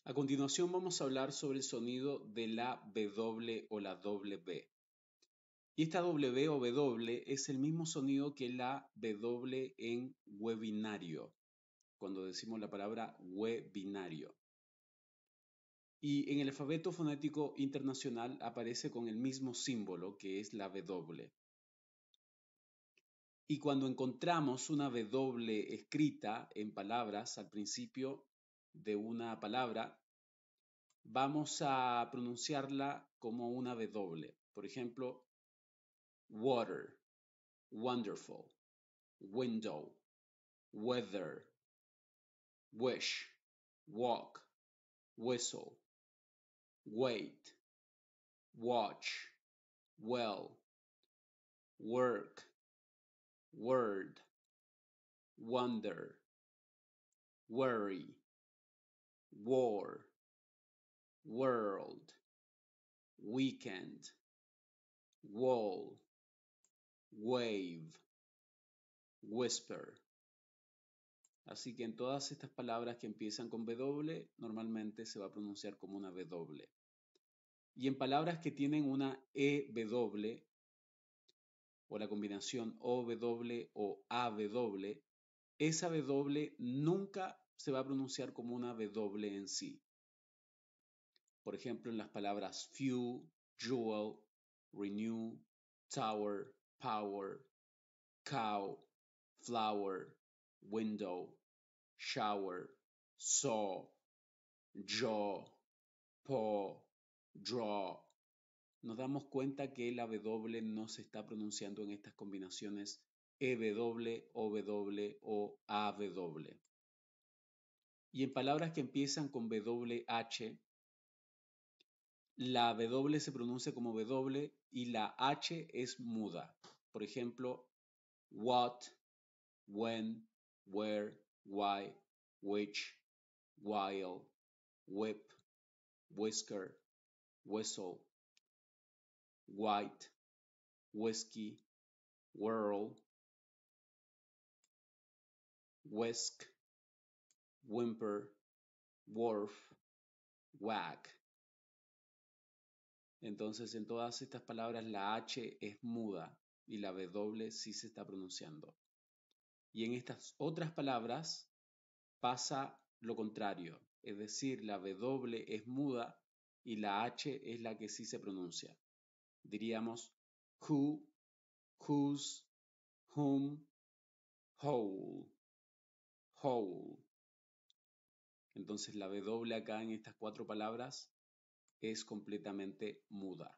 A continuación vamos a hablar sobre el sonido de la W o la W. Y esta W o W es el mismo sonido que la W en webinario, cuando decimos la palabra webinario. Y en el alfabeto fonético internacional aparece con el mismo símbolo que es la W. Y cuando encontramos una W escrita en palabras al principio de una palabra, vamos a pronunciarla como una W. Por ejemplo, water, wonderful, window, weather, wish, walk, whistle, wait, watch, well, work, word, wonder, worry, war, world, weekend, wall, wave, whisper. Así que en todas estas palabras que empiezan con W, normalmente se va a pronunciar como una W. Y en palabras que tienen una EW, o la combinación OW o AW, esa W nunca se va a pronunciar como una W en sí. Por ejemplo, en las palabras few, jewel, renew, tower, power, cow, flower, window, shower, saw, jaw, paw, draw. Nos damos cuenta que la W no se está pronunciando en estas combinaciones EW, OW o AW. Y en palabras que empiezan con WH, la W se pronuncia como W y la H es muda. Por ejemplo, what, when, where, why, which, while, whip, whisker, whistle, white, whiskey, whirl, whisk, whimper, wharf, wag. Entonces, en todas estas palabras la H es muda y la W sí se está pronunciando. Y en estas otras palabras pasa lo contrario, es decir, la W es muda y la H es la que sí se pronuncia. Diríamos who, whose, whom, whole, whole. Entonces la W acá en estas cuatro palabras es completamente muda.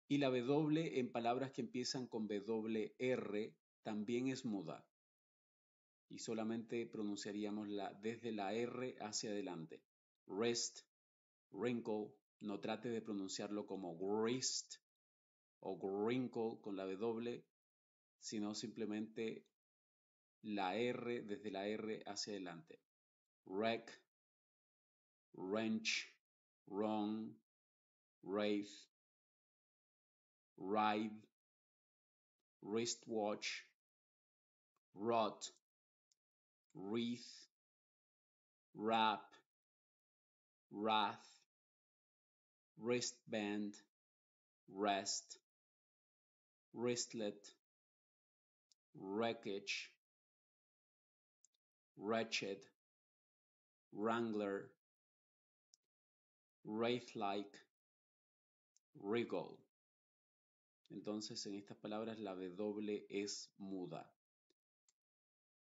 Y la W en palabras que empiezan con WR también es muda. Y solamente pronunciaríamos desde la R hacia adelante. Wrist, wrinkle, no trate de pronunciarlo como wrist o wrinkle con la W, sino simplemente la R desde la R hacia adelante. Wreck, wrench, wrong, wraith, ride, wristwatch, rot, wreath, wrap, wrath, wristband, rest, wristlet, wreckage, wretched, wrangler, wraith-like, wriggle. Entonces en estas palabras la W es muda.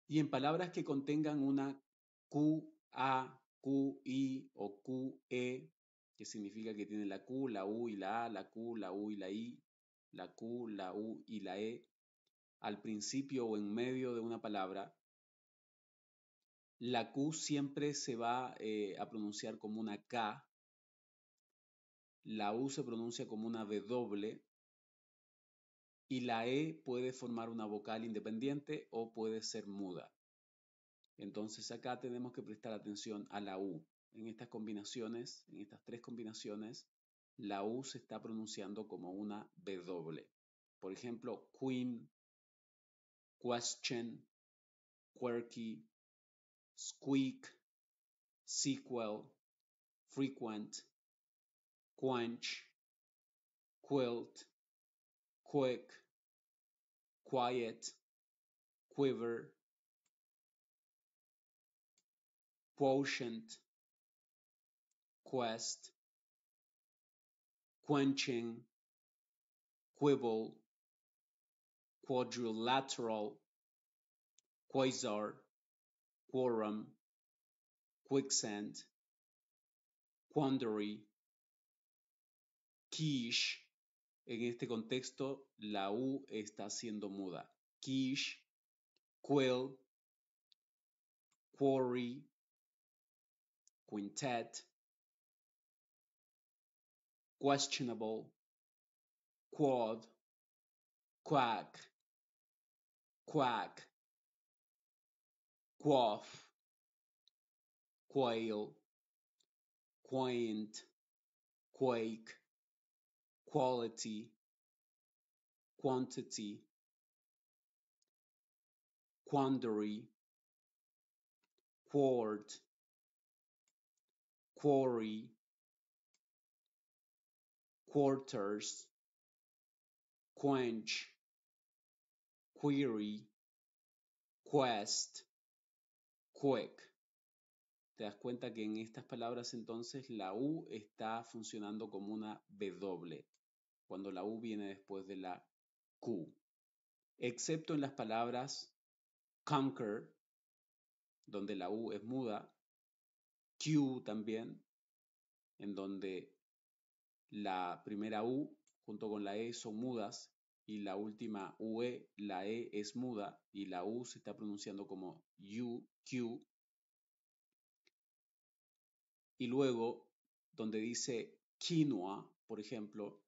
Y en palabras que contengan una Q, A, Q, I o Q, E, que significa que tiene la Q, la U y la A, la Q, la U y la I, la Q, la U y la E, al principio o en medio de una palabra, la Q siempre se va a pronunciar como una K, la U se pronuncia como una W y la E puede formar una vocal independiente o puede ser muda. Entonces acá tenemos que prestar atención a la U. En estas combinaciones, en estas tres combinaciones, la U se está pronunciando como una W. Por ejemplo, queen, question, quirky, squeak, sequel, frequent, quench, quilt, quick, quiet, quiver, quotient, quest, quenching, quibble, quadrilateral, quasar, quorum, quicksand, quandary, quiche. En este contexto, la U está siendo muda. Quiche, quill, quarry, quintet, questionable, quad, quack, quack, quaff, quail, quaint, quake, quality, quantity, quandary, quart, quarry, quarters, quench, query, quest, quick. Te das cuenta que en estas palabras entonces la U está funcionando como una W, cuando la U viene después de la Q, excepto en las palabras conquer, donde la U es muda, Q también, en donde la primera U junto con la E son mudas y la última UE, la E es muda y la U se está pronunciando como U, Q. Y luego, donde dice quinoa, por ejemplo,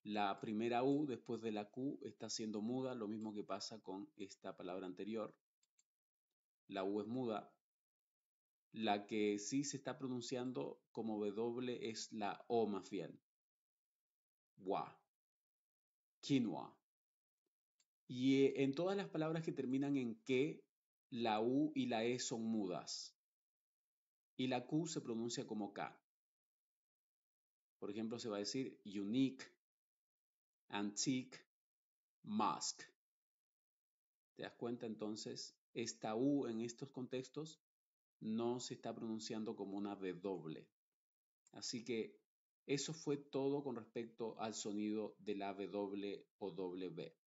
la primera U después de la Q está siendo muda, lo mismo que pasa con esta palabra anterior. La U es muda. La que sí se está pronunciando como W es la O más bien. Wa. Quinoa. Y en todas las palabras que terminan en que, la U y la E son mudas. Y la Q se pronuncia como K. Por ejemplo, se va a decir unique, antique, mask. ¿Te das cuenta entonces? Esta U en estos contextos no se está pronunciando como una W. Así que eso fue todo con respecto al sonido de la W o W.